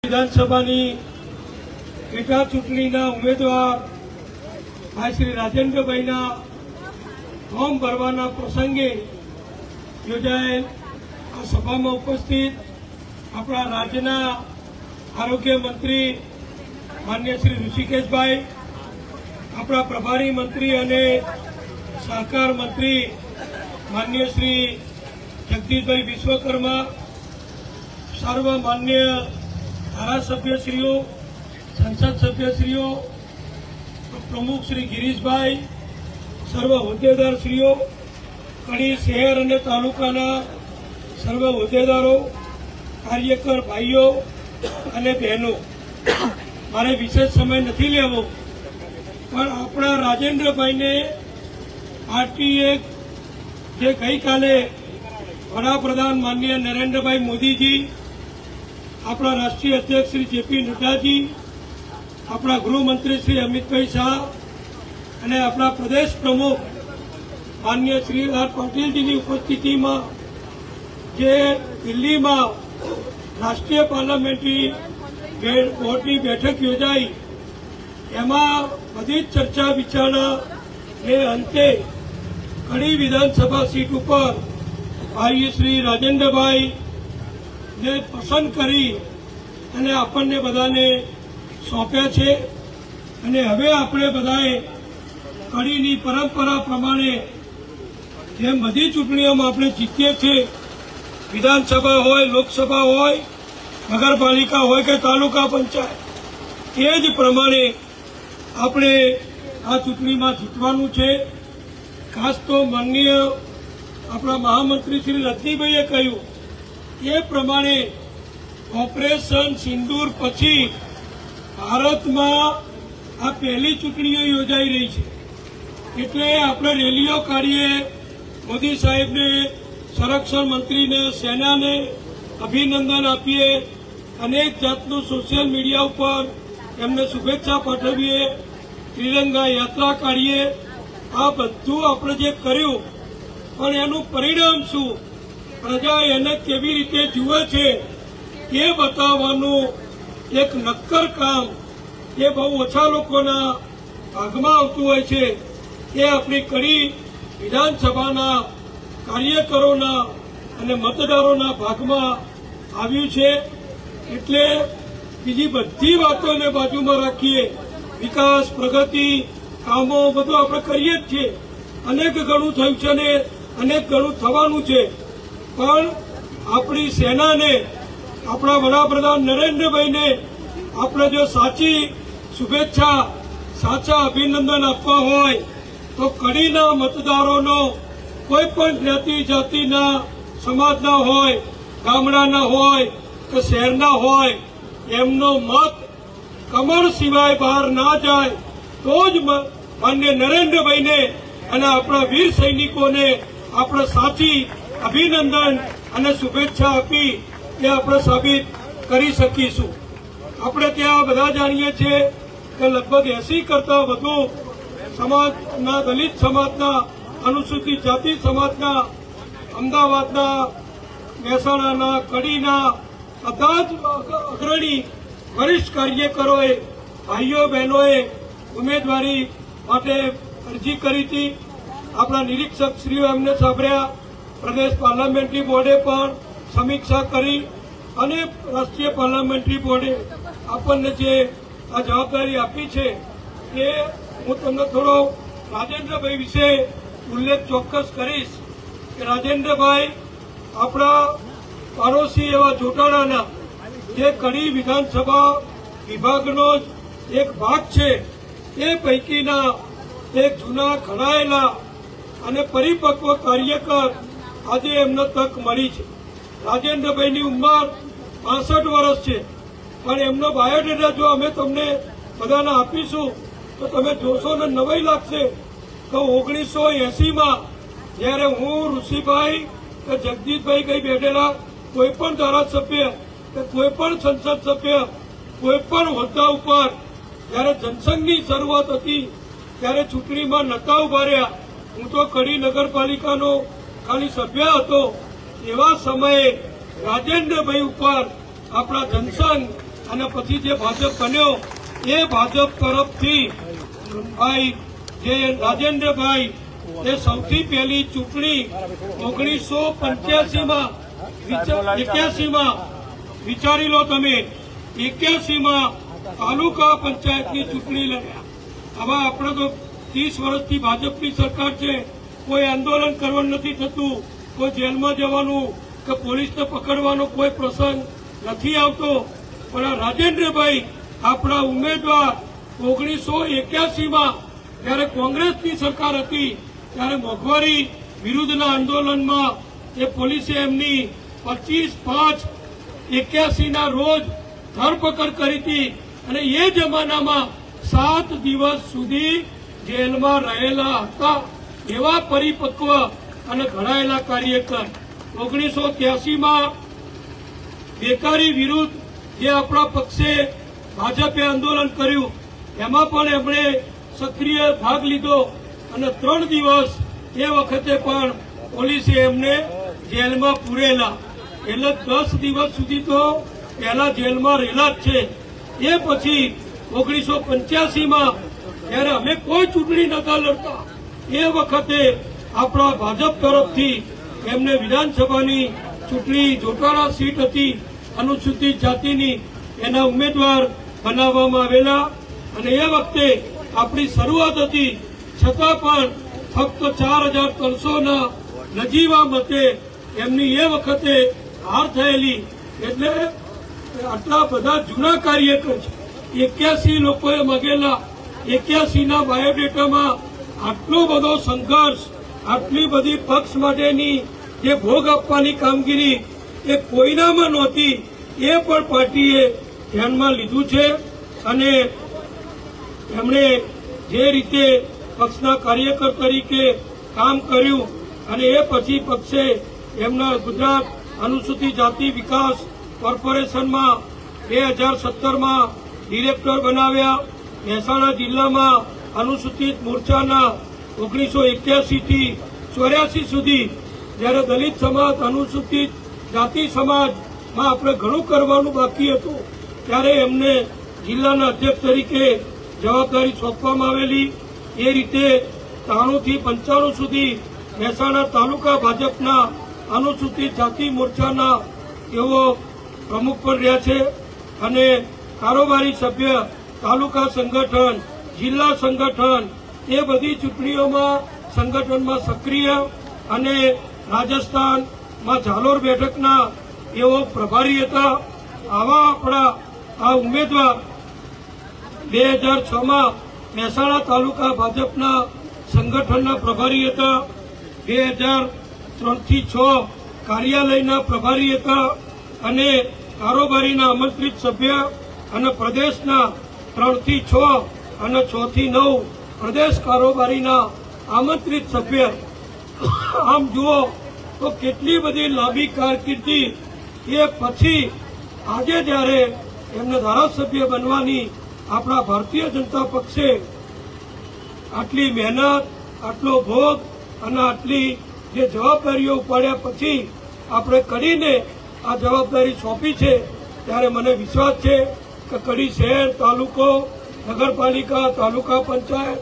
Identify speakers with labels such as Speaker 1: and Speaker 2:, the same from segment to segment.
Speaker 1: વિધાનસભાની પેટા ચૂંટણીના ઉમેદવાર ભાઈ શ્રી રાજેન્દ્રભાઈના ફોર્મ ભરવાના પ્રસંગે યોજાયેલ આ સભામાં ઉપસ્થિત આપણા રાજ્યના આરોગ્ય મંત્રી માન્ય શ્રી ઋષિકેશભાઈ, આપણા પ્રભારી મંત્રી અને સહકાર મંત્રી માન્ય શ્રી જગદીશભાઈ વિશ્વકર્મા, સર્વ માન્ય ધારાસભ્યશ્રીઓ, સંસદ સભ્યશ્રીઓ, પ્રમુખ શ્રી ગિરીશભાઈ, સર્વ હોદ્દેદારશ્રીઓ, કડી શહેર અને તાલુકાના સર્વ હોદ્દેદારો, કાર્યકર ભાઈઓ અને બહેનો, મારે વિશેષ સમય નથી લેવો, પણ આપણા રાજેન્દ્રભાઈને પાર્ટીએ જે ગઈકાલે વડાપ્રધાન માનનીય નરેન્દ્રભાઈ મોદીજી, આપણા રાષ્ટ્રીય અધ્યક્ષ શ્રી જેપી નડ્ડાજી, આપણા ગૃહમંત્રી શ્રી અમિતભાઈ શાહ અને આપણા પ્રદેશ પ્રમુખ માનનીય શ્રી આર પાટીલજીની ઉપસ્થિતિમાં જે દિલ્હીમાં રાષ્ટ્રીય પાર્લામેન્ટરી બોર્ડની બેઠક યોજાઈ, એમાં બધી જ ચર્ચા વિચારણાને અંતે કડી વિધાનસભા સીટ ઉપર ભાઈ શ્રી રાજેન્દ્રભાઈને પસંદ કરી અને આપણને બધાને સોંપ્યા છે. અને હવે આપણે બધાએ કડીની પરંપરા પ્રમાણે જેમ બધી ચૂંટણીઓમાં આપણે જીતીએ છીએ, વિધાનસભા હોય, લોકસભા હોય, નગરપાલિકા હોય કે તાલુકા પંચાયત, એ જ પ્રમાણે આપણે આ ચૂંટણીમાં જીતવાનું છે. ખાસ તો માનનીય આપણા મહામંત્રી શ્રી રજનીભાઈએ કહ્યું એ પ્રમાણે ઓપરેશન સિંદૂર પછી ભારતમાં આ પહેલી ચૂંટણીઓ યોજાઈ રહી છે. એટલે આપણે રેલીઓ કાઢીએ, મોદી સાહેબને, સંરક્ષણ મંત્રીને, સેનાને અભિનંદન આપીએ, અનેક જાતનું સોશિયલ મીડિયા ઉપર એમને શુભેચ્છા પાઠવીએ, ત્રિરંગા યાત્રા કાઢીએ. આ બધું આપણે જે કર્યું, પણ એનું પરિણામ શું, પ્રજા એને કેવી રીતે જુએ છે એ બતાવવાનું એક નક્કર કામ એ બહુ ઓછા લોકોના ભાગમાં આવતું હોય છે. એ આપણી કડી વિધાનસભાના કાર્યકરોના અને મતદારોના ભાગમાં આવ્યું છે. એટલે બીજી બધી વાતોને બાજુમાં રાખીએ, વિકાસ, પ્રગતિ, કામો બધું આપણે કરીએ જ છીએ. અનેક ગણું થયું છે ને અનેક ગણું થવાનું છે. પણ આપણી સેનાને, આપણા વડાપ્રધાન નરેન્દ્રભાઈને આપણે જો સાચી શુભેચ્છા, સાચા અભિનંદન આપવા હોય તો કડીના મતદારોનો કોઈ પણ જ્ઞાતિ જાતિના, સમાજના હોય, ગામડાના હોય કે શહેરના હોય, એમનો મત કમળ સિવાય બહાર ના જાય તો જ માન્ય નરેન્દ્રભાઈને અને આપણા વીર સૈનિકોને આપણે સાચી અભિનંદન અને શુભેચ્છા આપી એ આપણે સાબિત કરી શકીશું. આપણે ત્યાં બધા જાણીએ છીએ કે લગભગ 80 કરતાં વધુ સમાજના, દલિત સમાજના, અનુસૂચિત જાતિ સમાજના, અમદાવાદના, મહેસાણાના, કડીના બધા જ અગ્રણી વરિષ્ઠ કાર્યકરોએ, ભાઈઓ બહેનોએ ઉમેદવારી માટે અરજી કરી હતી. આપણા નિરીક્ષકશ્રીઓ એમને સાંભળ્યા, પ્રદેશ પાર્લામેન્ટરી બોર્ડે પણ સમીક્ષા કરી અને રાષ્ટ્રીય પાર્લામેન્ટરી બોર્ડે આપણને જે આ જવાબદારી આપી છે એ હું તમને થોડો રાજેન્દ્રભાઈ વિશે ઉલ્લેખ ચોક્કસ કરીશ કે રાજેન્દ્રભાઈ આપણા પાડોશી એવા જોટાણાના જે કડી વિધાનસભા વિભાગનો જ એક ભાગ છે, એ પૈકીના એક જૂના ઘડાયેલા અને પરિપક્વ કાર્યકર આજે એમને તક મળી છે. રાજેન્દ્રભાઈની ઉંમર 65 વર્ષ છે, પણ એમનો બાયોડેટા જો અમે તમને બધાને આપીશું તો તમે જોશો ને નવાઈ લાગશે કે 1980માં જ્યારે હું, ઋષિભાઈ કે જગદીશભાઈ કઈ બેઠેલા, કોઈ પણ ધારાસભ્ય કે કોઈ પણ સંસદ સભ્ય કોઈ પણ હોદ્દા ઉપર જ્યારે જનસંઘની શરૂઆત હતી ત્યારે ચૂંટણીમાં નતા ઉભા રહ્યા. હું તો કડી નગરપાલિકાનો ખાલી સભ્ય હતો. એવા સમયે રાજેન્દ્રભાઈ ઉપર આપણા જનસંઘ અને પછી જે ભાજપ બન્યો એ ભાજપ તરફથી ભાઈ જે રાજેન્દ્રભાઈ એ સૌથી પહેલી ચૂંટણી 1985માં વિચારી લો તમે 81માં તાલુકા પંચાયતની ચૂંટણી લડ્યા. હવે આપણે તો 30 વર્ષથી ભાજપની સરકાર છે, કોઈ આંદોલન કરવાનું નથી થતું, કોઈ જેલમાં જવાનું કે પોલીસને પકડવાનો કોઈ પ્રસંગ નથી આવતો. પણ આ રાજેન્દ્રભાઈ આપણા ઉમેદવાર 1981માં જ્યારે કોંગ્રેસની સરકાર હતી ત્યારે મોંઘવારી વિરુદ્ધના આંદોલનમાં એ પોલીસે એમની 25/5/81ના રોજ ધરપકડ કરી હતી અને એ જમાનામાં 7 દિવસ સુધી જેલમાં રહેલા હતા એવા પરિપક્વ અને ઘડાયેલા કાર્યકર. 1983માં બેકારી વિરુદ્ધ જે આપણા પક્ષે ભાજપે આંદોલન કર્યું એમાં પણ એમણે સક્રિય ભાગ લીધો અને 3 દિવસ એ વખતે પણ પોલીસે એમને જેલમાં પૂરેલા. એટલે 10 દિવસ સુધી તો પહેલા જેલમાં રહેલા જ છે. એ પછી 1985માં જ્યારે અમે કોઈ ચૂંટણી નતા લડતા એ વખતે આપણા ભાજપ તરફથી એમને વિધાનસભાની ચૂંટણી જોટાળા સીટ હતી અનુસૂચિત જાતિની, એના ઉમેદવાર બનાવવામાં આવેલા અને એ વખતે આપણી શરૂઆત હતી છતાં પણ ફક્ત 4300ના નજીવા મતે એમની એ વખતે હાર થયેલી. એટલે આટલા બધા જૂના કાર્યકર છે, 81 લોકોએ મગેલા, 81ના બાયોડેટામાં આટલો બધો સંઘર્ષ, આટલી બધી પક્ષ માટેની જે ભોગ આપવાની કામગીરી એ કોઈનામાં નહોતી, એ પણ પાર્ટીએ ધ્યાનમાં લીધું છે. અને એમણે જે રીતે પક્ષના કાર્યકર તરીકે કામ કર્યું અને એ પછી પક્ષે એમના ગુજરાત અનુસૂચિત જાતિ વિકાસ કોર્પોરેશનમાં 2017માં ડિરેક્ટર બનાવ્યા. મહેસાણા જિલ્લામાં અનુસૂચિત મોરચાના 1981 થી 84 સુધી જ્યારે દલિત સમાજ અનુસૂચિત જાતિ સમાજમાં આપણે ઘણું કરવાનું બાકી હતું ત્યારે એમને જિલ્લાના અધ્યક્ષ તરીકે જવાબદારી સોંપવામાં આવેલી. એ રીતે 93 થી 95 સુધી મહેસાણા તાલુકા ભાજપના અનુસૂચિત જાતિ મોરચાના તેઓ પ્રમુખ પણ રહ્યા છે અને કારોબારી સભ્ય, તાલુકા સંગઠન, જિલ્લા સંગઠન એ બધી ચૂંટણીઓમાં સંગઠનમાં સક્રિય અને રાજસ્થાનમાં ઝાલોર બેઠકના એઓ પ્રભારી હતા. આવા આપણા આ ઉમેદવાર 2006માં મહેસાણા તાલુકા ભાજપના સંગઠનના પ્રભારી હતા, 2003 થી 6 કાર્યાલયના પ્રભારી હતા અને કારોબારીના આમંત્રિત સભ્ય અને પ્રદેશના 3 થી 6 અને 6 થી 9 પ્રદેશ કારોબારીના આમંત્રિત સભ્ય. આમ જુઓ તો કેટલી બધી લાંબી કારકિર્દી. એ પછી આજે જ્યારે એમને ધારાસભ્ય બનવાની આપણા ભારતીય જનતા પક્ષે આટલી મહેનત, આટલો ભોગ અને આટલી જે જવાબદારીઓ ઉપાડ્યા પછી આપણે કડીને આ જવાબદારી સોંપી છે ત્યારે મને વિશ્વાસ છે કે કડી શહેર, તાલુકો, નગરપાલિકા, તાલુકા પંચાયત,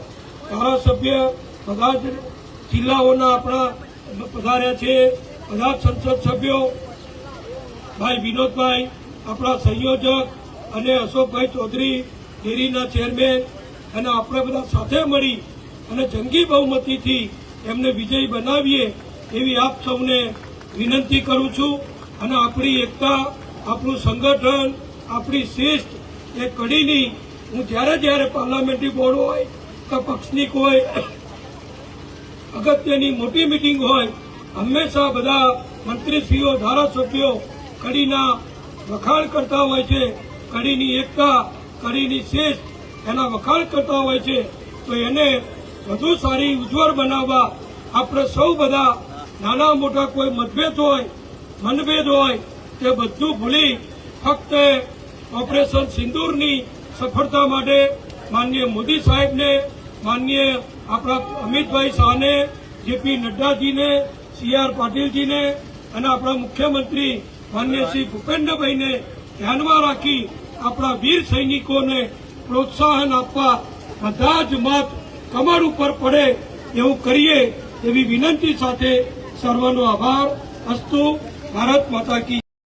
Speaker 1: ધારાસભ્ય બધા જ જિલ્લાઓના આપણા પધાર્યા છે, બધા સંસદ સભ્યો, ભાઈ વિનોદભાઈ આપણા સંયોજક અને અશોકભાઈ ચૌધરી ડેરીના ચેરમેન અને આપણે બધા સાથે મળી અને જંગી બહુમતીથી એમને વિજયી બનાવીએ એવી આપ સૌને વિનંતી કરું છું. અને આપણી એકતા, આપણું સંગઠન, આપણી શિસ્ત એ કડીની હું જ્યારે પાર્લામેન્ટરી બોર્ડ હોય કે પક્ષની કોઈ અગત્યની મોટી મિટિંગ હોય હંમેશા બધા મંત્રીશ્રીઓ, ધારાસભ્યો કડીના વખાણ કરતા હોય છે, કડીની એકતા, કડીની શિસ્ત એના વખાણ કરતા હોય છે. તો એને વધુ સારી ઉજ્જવળ બનાવવા આપણે સૌ બધા નાના મોટા કોઈ મનભેદ હોય તે બધું ભૂલી ફક્ત ઓપરેશન સિંદૂરની સફળતા માટે માનનીય મોદી સાહેબને, માનનીય આપણા અમિતભાઈ શાહને, જેપી નડ્ડાજીને, CR પાટીલજીને અને આપણા મુખ્યમંત્રી માનનીય શ્રી ભૂપેન્દ્રભાઈને ધ્યાનમાં રાખી આપણા વીર સૈનિકોને પ્રોત્સાહન આપવા બધા જ મત કમર ઉપર પડે એવું કરીએ એવી વિનંતી સાથે સર્વનો આભાર. અસ્તુ. ભારત માતા કી